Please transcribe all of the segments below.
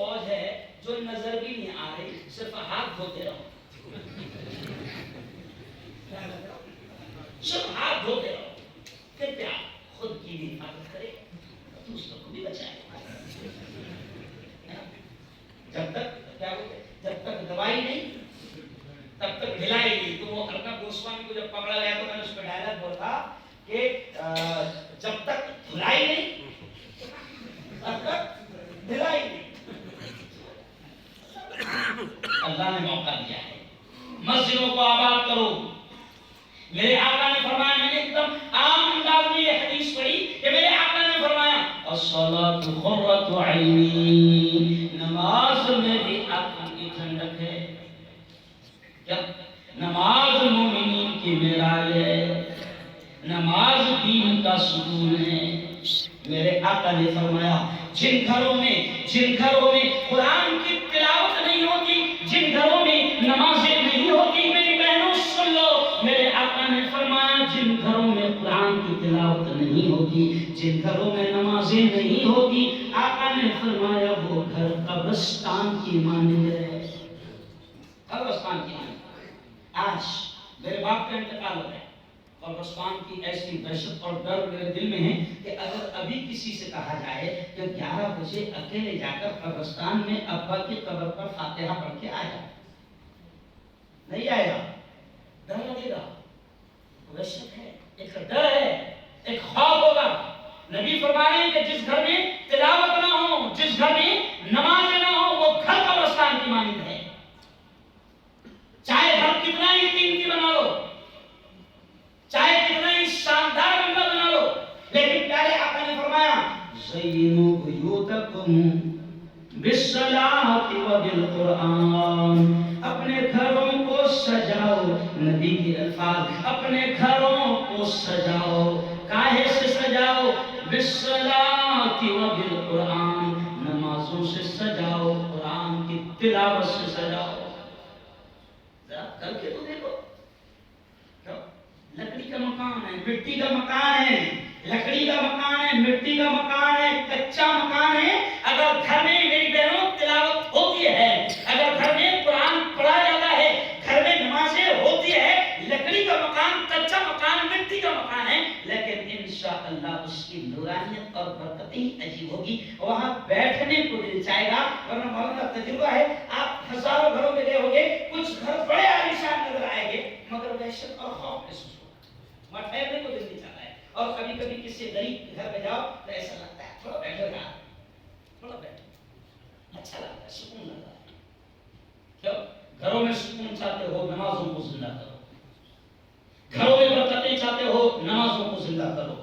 فوج ہے جو نظر بھی نہیں آ رہی، صرف ہاتھ دھوتے رہو، صرف ہاتھ دھوتے رہو، پھر کیا خود کی بھی حفاظت کرے دوسروں کو بھی بچائے. جب تک کیا بولتے، جب تک دوائی نہیں تب تک ڈھلائی نہیں. تو وہ ارنب گوسوامی کو جب پکڑا گیا تو میں نے اس پہ ڈائلاگ بولا کہ جب تک دھلائی نہیں تب تک ڈھلائی نہیں. اللہ نے موقع دیا ہے، مسجدوں کو آباد کرو. میرے آقا نے فرمایا، میں نے ایک دم عام انداز میں یہ حدیث پڑھی کہ میرے آقا نے فرمایا الصلاۃ قرۃ عینی، نماز میری آنکھوں کی ٹھنڈک ہے. کیا نماز مومنین کی معراج ہے، نماز دین کا ستون ہے. میرے آقا نے فرمایا جن گھروں میں قرآن کی تلاوت نہیں ہوتی، جن گھروں میں نمازیں نہیں ہوتی، میری بہنوں سن لو، میرے آقا نے فرمایا جن گھروں میں قرآن کی تلاوت نہیں ہوتی، جن گھروں میں نمازیں نہیں ہوتی، آقا نے فرمایا وہ گھر قبرستان کی مانند ہے. قبرستان کی مانند. آج میرے باپ کا انتقال ہو گیا، قبرستان کی ایسی دہشت اور ڈر میرے دل میں ہے کہ اگر ابھی کسی سے کہا جائے کہ 11 بجے اکیلے جا کر قبرستان میں ابا کی قبر پر فاتحہ پڑھ کے آ جائے، نہیں آئے گا، ڈر لگے گا. دہشت ہے، ایک ڈر ہے، ایک خوف ہوگا. نبی فرما رہے ہیں کہ جس گھر میں تلاوت نہ ہو، جس گھر میں نماز نہ ہو، وہ گھر قبرستان کی مانند ہے. چاہے گھر کتنا ہی قیمتی بنا لو، چاہے کتنا ہی شاندار بنگلہ بنا لو، لیکن پیارے آقا نے فرمایا زینوا بیوتکم بالصلاۃ وبالقرآن، اپنے گھروں کو سجاؤ. نبی کے الفاظ، اپنے گھروں کو سجاؤ. کاہے سے سجاؤ؟ بالصلاۃ وبالقرآن، نمازوں سے سجاؤ، قرآن کی تلاوت سے سجاؤ. کر کے تو دیکھو. لکڑی کا مکان ہے، مٹی کا مکان ہے، لکڑی کا مکان ہے، مٹی کا مکان ہے، کچا مکان ہے. اگر گھر میں میری بہنوں تلاوت ہوتی ہے، اگر گھر میں قرآن پڑھا جاتا ہے، گھر میں نمازیں ہوتی ہے، لکڑی کا مکان، کچا مکان، مٹی کا مکان ہے، لیکن انشاءاللہ اس کی نورانیت اور برکتیں ہی عجیب ہوگی. وہاں بیٹھنے کو دل چاہے گا. ورنہ مولانا تجربہ ہے، آپ ہزاروں گھروں میں گئے ہوگے، کچھ گھر بڑے عالیشان نظر آئیں گے مگر دہشت اور خوف محسوس ہوگا، وہاں ٹھہرنے کو دل نہیں چاہتا ہے. اور کبھی کبھی کسی غریب کے گھر میں جاؤ تو ایسا لگتا ہے تھوڑا بیٹھو گا، تھوڑا بیٹھو، اچھا لگتا ہے، سکون لگتا ہے. کیوں؟ گھروں میں سکون چاہتے ہو، نمازوں کو زندہ کرو. گھروں میں برکتیں چاہتے ہو، نمازوں کو زندہ کرو.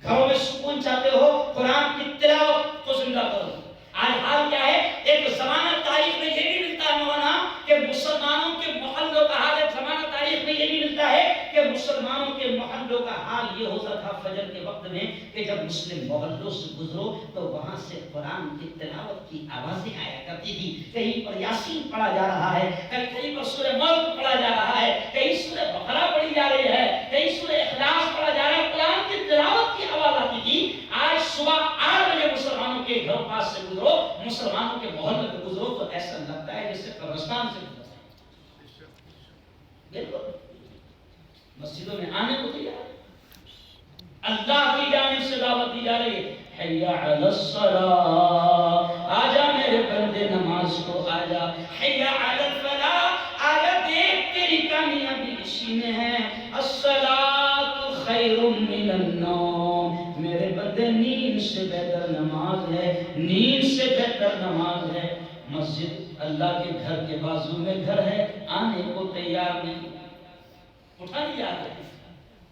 گھروں میں سکون چاہتے ہو، قرآن کی تلاوت کو زندہ کرو. آج حال کیا ہے؟ ایک زمانہ تاریخ میں یہ بھی ملتا ہے مولانا کہ مسلمانوں کے محلوں کا حال، ایک زمانہ تاریخ میں یہ بھی ملتا ہے کہ مسلمانوں کے محلوں کا حال یہ ہوتا تھا فجر کے وقت میں کہ جب مسلم محلوں سے گزرو تو وہاں سے قرآن کی تلاوت کی آوازیں آیا کرتی تھی. کہیں پر یاسین پڑھا جا رہا ہے، کہیں پر سورہ ملک پڑھا جا رہا ہے، کہیں سورہ بقرہ پڑھی جا رہی ہے، کہیں سورہ اخلاص پڑھا جا رہا ہے. قرآن کی تلاوت کی آواز آتی تھی. آج صبح 8 بجے مسلمانوں کے گھر پاس سے گزرو، مسلمانوں کے محلے میں گزرو تو ایسا لگتا ہے جیسے قبرستان سے گزرا. بالکل مسجدوں میں آنے کو تیار ہے. اللہ کی جانب سے دعوت دی جا رہی ہے، حی علی الصلاۃ، آجا میرے بندے نماز کو آجا. حی علی الفلاح، آجا دیکھ تیری کامیابی اسی میں ہے. الصلاۃ خیر من النوم، میرے بندے نیند سے بہتر نماز ہے، نیند سے بہتر نماز ہے. مسجد اللہ کے گھر کے بازو میں گھر ہے، آنے کو تیار نہیں، اٹھا نہیں جا رہے.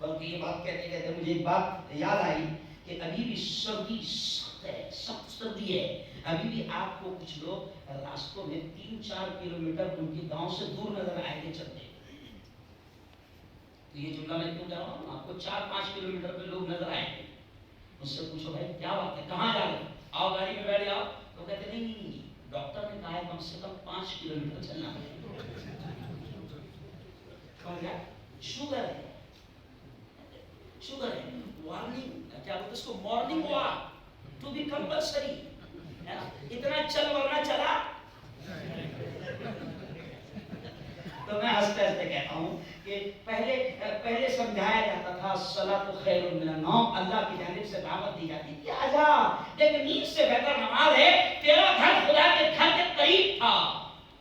بلکہ یہ بات کہتے کہتے مجھے ایک بات یاد آئی کہ ابھی بھی سردی سخت ہے، سخت سردی ہے. ابھی بھی آپ کو کچھ لوگ راستوں میں 3-4 کلومیٹر ان کے گاؤں سے دور نظر آئے گے چلتے. تو یہ جملہ میں کیوں کہہ رہا ہوں؟ آپ کو 4-5 کلومیٹر پہ لوگ نظر آئے گے. اس سے پوچھو بھائی کیا بات ہے، کہاں جا رہے ہیں؟ آؤ گاڑی میں بیٹھ جاؤ. تو کہتے نہیں، ڈاکٹر نے کہا ہے کم سے کم 5 کلومیٹر چلنا ہے. شوگر ہے، شوگر ہے. وارننگ کیا بولتے اس کو، morning walk to be compulsory. اتنا چل ورنہ چلا. تو میں ہنستے ہنستے کہتا ہوں کہ پہلے سمجھایا جاتا تھا الصلاۃ خیر من النوم، اللہ کی جانب سے دعوت دی جاتی تھی آجا، لیکن نیند سے بہتر نماز ہے. تیرا گھر خدا کے گھر کے قریب تھا،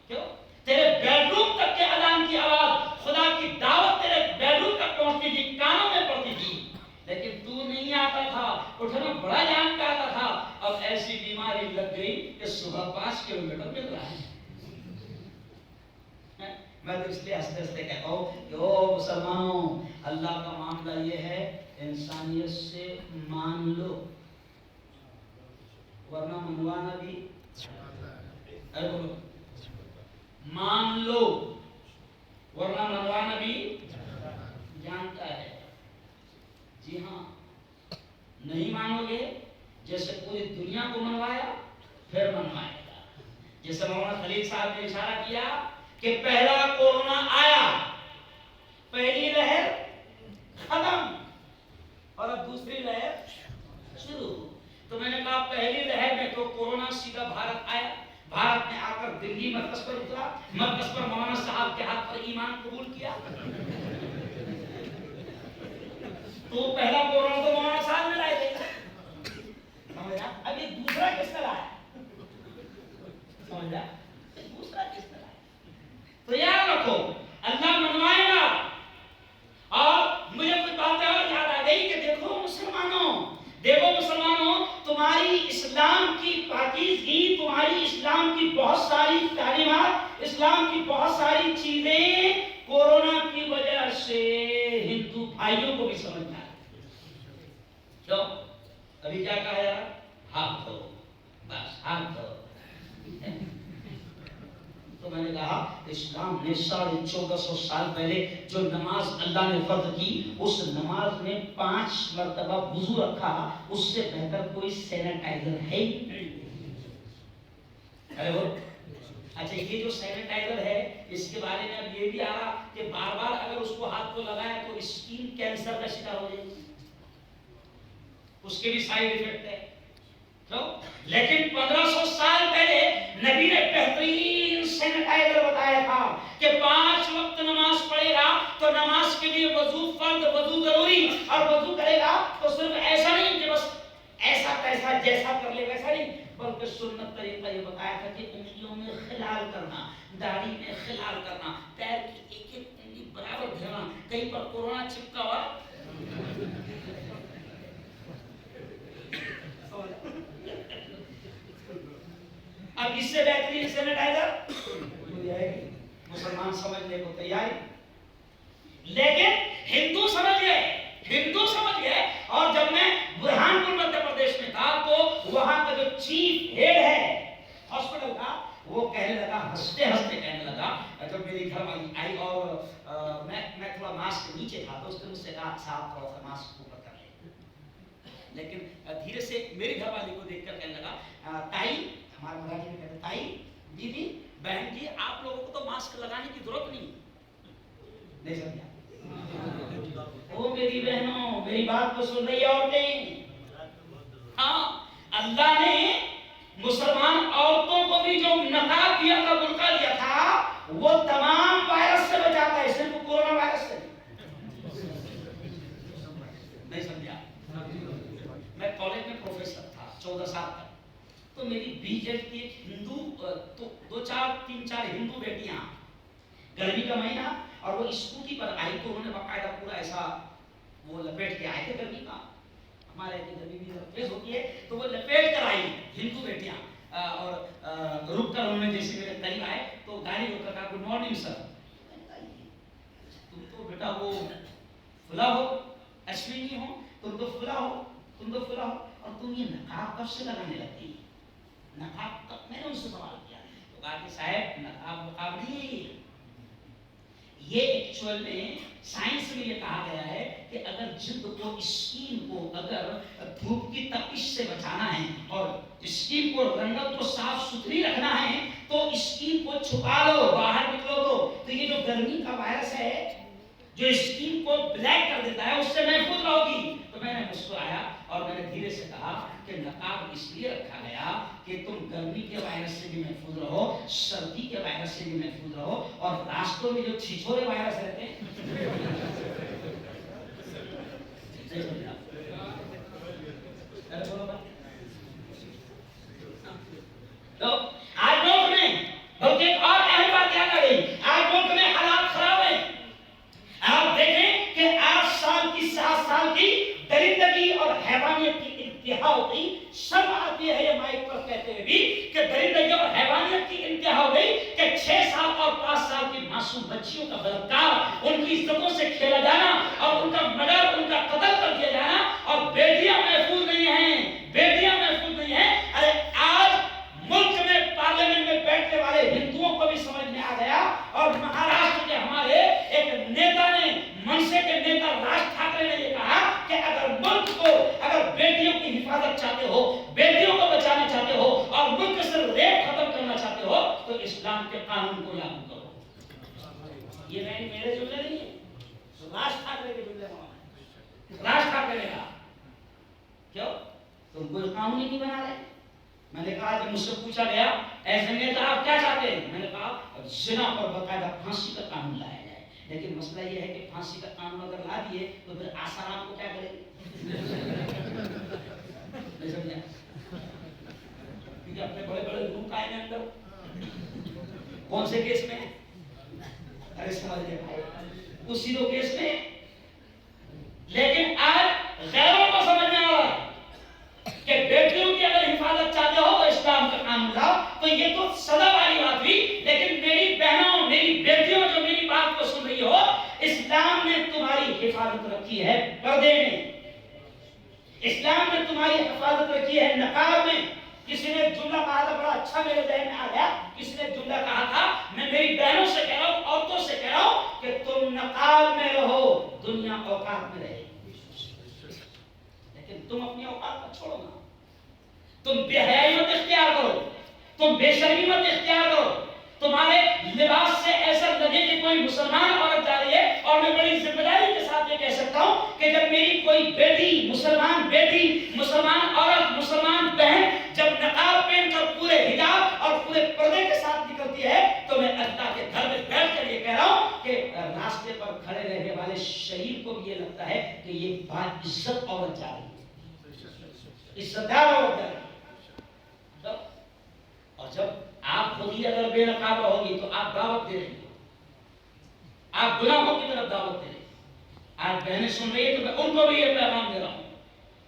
کیوں؟ تیرے بیڈ روم تک کے اذان کی آواز، خدا کی دعوت تیرے بیڈ روم تک پہنچتی تھی، کانوں میں پڑتی تھی، لیکن تو نہیں آتا تھا. اٹھنا بڑا جان کا آتا تھا. اب ایسی بیماری لگ گئی کہ صبح 5 کلومیٹر مل رہا ہے. میں تو اس لیے ہنستے ہنستے کہتا ہوں کہ او مسلمانوں، اللہ کا معاملہ یہ ہے انسانیت سے مان لو، ورنہ منوانا بھی مان لو، ورنہ منوانا بھی جانتا ہے. جی ہاں، نہیں مانو گے جیسے پوری دنیا کو منوایا پھر منوائے گا. جیسے مولانا خلیل صاحب نے اشارہ کیا کہ پہلا کورونا آیا، پہلی لہر ختم اور اب دوسری لہر شروع. تو میں نے کہا پہلی لہر میں تو کورونا سیدھا بھارت آیا، بھارت میں آ کر دلی مرکز پر اترا، مرکز پر مولانا صاحب کے ہاتھ پر ایمان قبول کیا. تو پہلا کورونا تو مولانا صاحب نے لائے تھے، سمجھا؟ ابھی دوسرا کس طرح ہے، سمجھا؟ دوسرا کس طرح ہے. تو یاد رکھو اللہ منوائے گا. اور مجھے کچھ باتیں اور یاد آ گئی کہ دیکھو مسلمانوں، تمہاری اسلام کی پاکیزگی، تمہاری اسلام کی بہت ساری تعلیمات، اسلام کی بہت ساری چیزیں کورونا کی وجہ سے ہندو بھائیوں کو بھی سمجھ میں آئی. کیوں؟ ابھی کیا کہا یار، ہاتھ دھو، بس ہاتھ دھو. تو میں نے کہا اسلام نے 1450 سال پہلے جو نماز اللہ نے فرض کی، اس نماز میں 5 مرتبہ وضو رکھا، اس سے بہتر کوئی سینیٹائزر ہے ہی نہیں. اچھا، یہ جو سینیٹائزر ہے اس کے بارے میں اب یہ بھی آ رہا کہ بار بار اگر اس کو ہاتھ کو لگایا تو اسکن کینسر کا شکار ہو جائے گی، اس کے بھی سائیڈ ایفیکٹ ہے. لیکن 1500 سال پہلے نبی نے بہترین سینیٹائزر بتایا تھا کہ 5 وقت نماز پڑھے گا تو نماز کے لیے وضو فرض، وضو ضروری، اور وضو کرے گا تو صرف ایسا نہیں کہ بس ایسا کیسا جیسا کر لے ویسا نہیں، بلکہ سنت طریقہ یہ بتایا تھا کہ انگلیوں میں خلال کرنا، داڑھی میں خلال کرنا، پیر کی ایک ایک انگلی برابر دھرنا. کہیں پر کورونا چپکا ہوا اب اس سے بہترین سینیٹائزر مسلمان سمجھنے کو تیار، لیکن ہندو سمجھ گئے. اور جب میں برہان پور مدھیہ پردیش میں تھا تو وہاں کا جو چیف ہیڈ ہے ہاسپٹل کا، وہ کہنے لگا، ہنستے ہنستے کہنے لگا، جب میری گھر والی آئی اور میں تھوڑا ماسک نیچے تھا تو اس نے مجھ سے کہا صاحب تھوڑا سا ماسک اوپر کر لیں. لیکن دھیرے سے میری گھر والی کو دیکھ کر کہنے لگا تائی، ہمارے مراٹھی میں کہتے تائی، دیدی، بہن جی، آپ لوگوں کو تو ماسک لگانے کی ضرورت نہیں سمجھا. او میری بہنوں، میری بات کو سن رہی عورتیں، ہاں اللہ نے مسلمان عورتوں کو بھی جو نقاب دیا تھا، برقع دیا تھا، وہ تمام وائرس سے بچاتا ہے، صرف کورونا وائرس سے نہیں سمجھا. میں کالج میں پروفیسر تھا 14 سال تک. تو میری BJP کی ایک ہندو، تو 3-4 ہندو بیٹیاں، گرمی کا مہینہ اور وہ اسکوٹی پر آئی تو انہوں نے باقاعدہ پورا ایسا وہ لپیٹ کے آئے تھے. گرمی کا ہمارے یہاں گرمی بھی تیز ہوتی ہے تو وہ لپیٹ کر آئی ہندو بیٹیاں، اور رک کر انہوں نے جیسے میرے قریب آئے تو گاڑی روک کر کہا گڈ مارننگ سر. تم تو بیٹا وہ فلا ہو، اشونی ہو، تم تو فلا ہو، اور تم یہ نقاب کب سے لگانے لگتی؟ نقاب تک میں نے ان سے سوال کیا تو کہا کہ صاحب نقاب نہیں، یہ ایکچوئل میں سائنس میں یہ کہا گیا ہے کہ اگر جلد کو، اسکن کو اگر دھوپ کی تپش سے بچانا ہے اور اسکن کو، رنگت کو صاف ستھری رکھنا ہے تو اسکن کو چھپا لو، باہر نکلو تو یہ جو گرمی کا وائرس ہے جو اسکن کو بلیک کر دیتا ہے اس سے محفوظ رہو گی. تو میں نے مسکرایا اور میں نے دھیرے سے کہا کہ نقاب اس لیے رکھا گیا کہ کہ تم گرمی کے وائرس سے بھی محفوظ رہو، سردی کے وائرس سے بھی محفوظ رہو، اور راستوں میں جو چھچورے وائرس رہتے ہیں تو آج ملک میں بلکہ ایک اور اہم بات یاد آ گئی، آج ملک میں حالات خراب ہیں۔ آپ دیکھیں کہ 8 سال کی 7 سال کی درندگی اور حیوانیت کی انتہا ہو گئی۔ شرم آتی ہے یہ مائک پر کہتے ہوئے بھی کہ درندگی اور حیوانیت کی انتہا ہو گئی کہ 6 سال اور 5 سال کی معصوم بچیوں کا بلاత్కాر، ان کی عزتوں سے کھیلا جانا اور ان کا مرڈر، ان کا قتل کر دیا جانا، اور بیٹیاں محفوظ نہیں ہیں، بیٹیاں محفوظ نہیں ہیں۔ ارے آج ملک میں پارلیمنٹ میں بیٹھنے والے ہندوؤں کو بھی سمجھ میں آ گیا، اور مہاراشٹر کے ہمارے ایک نیتا نے، منشے کے نیتا راج ٹھاکرے نے یہ کہا کہ اگر ملک کو، اگر بیٹیوں کی حفاظت چاہتے ہو، بیٹیوں کو بچانا چاہتے ہو، اور ملک سے ریپ ختم کرنا چاہتے ہو، تو اسلام کے قانون کو لاگو کرو۔ یہ میرے جملے نہیں ہیں، راج ٹھاکرے کے جملے ہیں۔ راج ٹھاکرے نے کہا کیوں تم کوئی قانون ہی نہیں بنا رہے؟ میں نے کہا کہ مجھ سے پوچھا گیا ایسے نیتا آپ کیا چاہتے ہیں؟ میں نے کہا زنا پر باقاعدہ پھانسی کا قانون لایا جائے، لیکن مسئلہ یہ ہے کہ پھانسی کا قانون اگر لا دیے تو پھر آسان کو کیا کریں گے؟ نہیں سمجھا؟ کیونکہ اپنے بڑے بڑے روم کائے ہیں اندر، کون سے کیس میں؟ ارے سمجھ گئے بھائی، اسی دو کیس میں۔ لیکن آج غیروں کو سمجھ میں آ رہا ہے کہ بیٹیوں کی اگر حفاظت چاہتے ہو تو اسلام کا قانون لاؤ۔ تو یہ تو سزا والی بات ہوئی، لیکن میری بہنوں، میری بیٹیوں جو میری بات کو سن رہی ہو، اسلام نے تمہاری حفاظت رکھی ہے پردے میں، اسلام نے تمہاری حفاظت رکھی ہے نقاب میں۔ کسی نے جملہ کہا تھا، بڑا اچھا میرے ذہن میں آ گیا، کسی نے جملہ کہا تھا، میں میری بہنوں سے کہہ رہا ہوں، عورتوں سے کہہ رہا ہوں کہ تم نقاب میں رہو، دنیا اوقات میں رہے، لیکن تم اپنی اوقات کو چھوڑو نا، تم بے حیائی مت اختیار کرو، تم بے شرمی مت اختیار کرو، تمہارے لباس سے ایسا لگے کہ کوئی مسلمان عورت جا رہی ہے۔ اور میں بڑی ذمہ داری کے ساتھ یہ کہہ سکتا ہوں کہ جب میری کوئی بیٹی، مسلمان عورت، مسلمان بہن جب نقاب پہن کر پورے حجاب اور پورے پردے کے ساتھ نکلتی ہے، تو میں اللہ کے گھر میں بیٹھ کر یہ کہہ رہا ہوں کہ راستے پر کھڑے رہنے والے شہید کو بھی یہ لگتا ہے کہ یہ با عزت عورت جا رہی ہے، عزت دار عورت جا رہی ہے۔ اور جب آپ خود ہی اگر بے نقاب رہو گی تو آپ دعوت دے رہی ہو، آپ گناہوں کی طرف دعوت دے رہی ہو۔ آج بہنیں سن رہی ہے تو میں ان کو بھی یہ پیغام دے رہا ہوں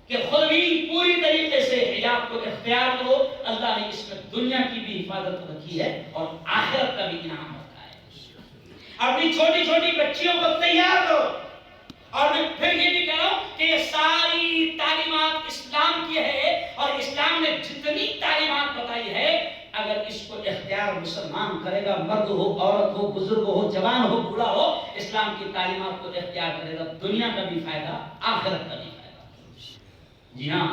کہ خود بھی پوری طریقے سے حجاب کو اختیار کرو، اللہ نے اس میں دنیا کی بھی حفاظت رکھی ہے اور آخرت کا بھی انعام رکھا ہے۔ اپنی چھوٹی چھوٹی بچیوں کو تیار کرو، اور میں پھر یہ بھی کہہ رہا ہوں کہ یہ ساری تعلیمات اسلام کی ہے، اور اسلام نے جتنی تعلیمات بتائی ہے اگر اس کو اختیار مسلمان کرے گا، مرد ہو، عورت ہو، بزرگ ہو، جوان ہو، بوڑھا ہو، اسلام کی تعلیمات کو اختیار کرے گا، دنیا کا بھی فائدہ، آخرت کا بھی فائدہ۔ جی ہاں،